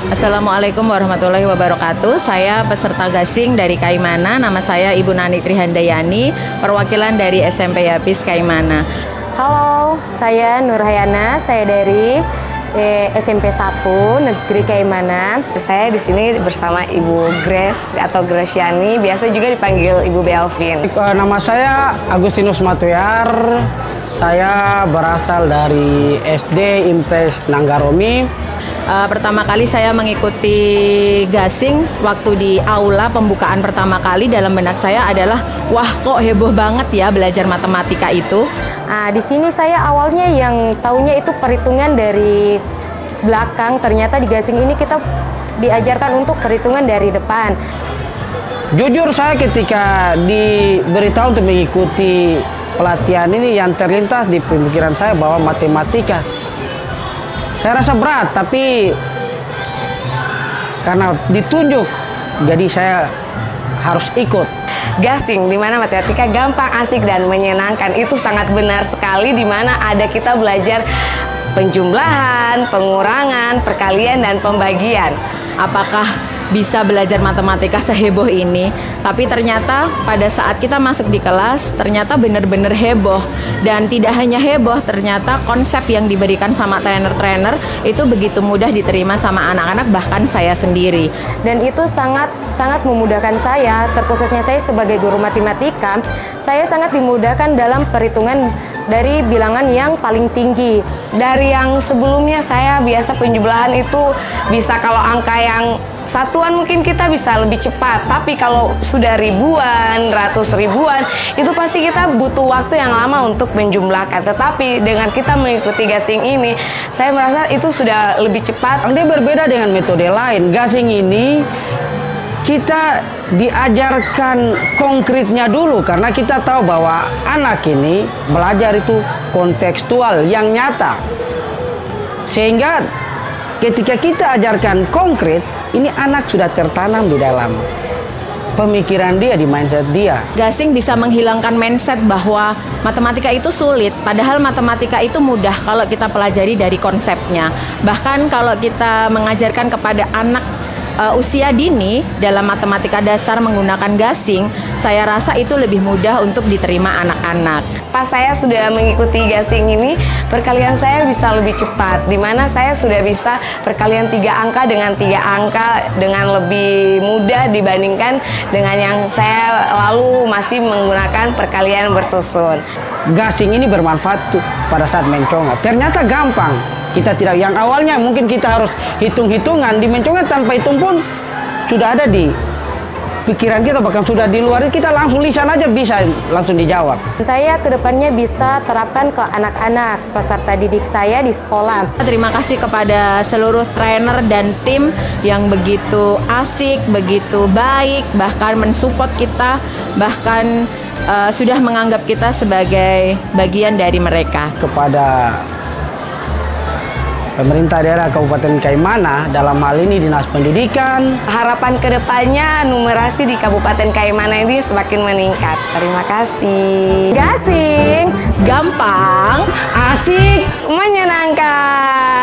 Assalamualaikum warahmatullahi wabarakatuh. Saya peserta gasing dari Kaimana. Nama saya Ibu Nani Trihandayani, perwakilan dari SMP Yapis Kaimana. Halo, saya Nurhayana. Saya dari SMP 1 Negeri Kaimana. Saya di sini bersama Ibu Grace atau Graciani, biasa juga dipanggil Ibu Belvin. Nama saya Agustinus Matuyar. Saya berasal dari SD Impres Nanggaromi. Pertama kali saya mengikuti gasing waktu di aula pembukaan pertama kali, dalam benak saya adalah wah, kok heboh banget ya belajar matematika itu. Di sini saya awalnya yang taunya itu perhitungan dari belakang, ternyata di gasing ini kita diajarkan untuk perhitungan dari depan. Jujur saya ketika diberitahu untuk mengikuti pelatihan ini, yang terlintas di pemikiran saya bahwa matematika saya rasa berat, tapi karena ditunjuk jadi saya harus ikut. Gasing, di mana matematika gampang, asik, dan menyenangkan. Itu sangat benar sekali, di mana ada kita belajar penjumlahan, pengurangan, perkalian, dan pembagian. Apakah bisa belajar matematika seheboh ini? Tapi ternyata pada saat kita masuk di kelas, ternyata benar-benar heboh. Dan tidak hanya heboh, ternyata konsep yang diberikan sama trainer-trainer itu begitu mudah diterima sama anak-anak, bahkan saya sendiri. Dan itu sangat memudahkan saya, terkhususnya saya sebagai guru matematika. Saya sangat dimudahkan dalam perhitungan dari bilangan yang paling tinggi. Dari yang sebelumnya saya biasa penjumlahan itu bisa, kalau angka yang satuan mungkin kita bisa lebih cepat, tapi kalau sudah ribuan, ratus ribuan, itu pasti kita butuh waktu yang lama untuk menjumlahkan. Tetapi dengan kita mengikuti gasing ini, saya merasa itu sudah lebih cepat. Dia berbeda dengan metode lain. Gasing ini kita diajarkan konkretnya dulu, karena kita tahu bahwa anak ini belajar itu kontekstual yang nyata. Sehingga ketika kita ajarkan konkret, ini anak sudah tertanam di dalam pemikiran dia, di mindset dia. Gasing bisa menghilangkan mindset bahwa matematika itu sulit, padahal matematika itu mudah kalau kita pelajari dari konsepnya. Bahkan kalau kita mengajarkan kepada anak usia dini dalam matematika dasar menggunakan gasing, saya rasa itu lebih mudah untuk diterima anak-anak. Pas saya sudah mengikuti gasing ini, perkalian saya bisa lebih cepat, di mana saya sudah bisa perkalian 3 angka dengan 3 angka dengan lebih mudah dibandingkan dengan yang saya lalu masih menggunakan perkalian bersusun. Gasing ini bermanfaat pada saat mencongat. Ternyata gampang. Kita tidak, yang awalnya mungkin kita harus hitung-hitungan, di mencongat tanpa hitung pun sudah ada di pikiran kita, bahkan sudah di luar, kita langsung lisan aja bisa langsung dijawab. Saya kedepannya bisa terapkan ke anak-anak peserta didik saya di sekolah. Terima kasih kepada seluruh trainer dan tim yang begitu asik, begitu baik, bahkan mensupport kita, bahkan sudah menganggap kita sebagai bagian dari mereka. Kepada pemerintah daerah Kabupaten Kaimana, dalam hal ini Dinas Pendidikan, harapan kedepannya numerasi di Kabupaten Kaimana ini semakin meningkat. Terima kasih. Gasing gampang, Asik, menyenangkan.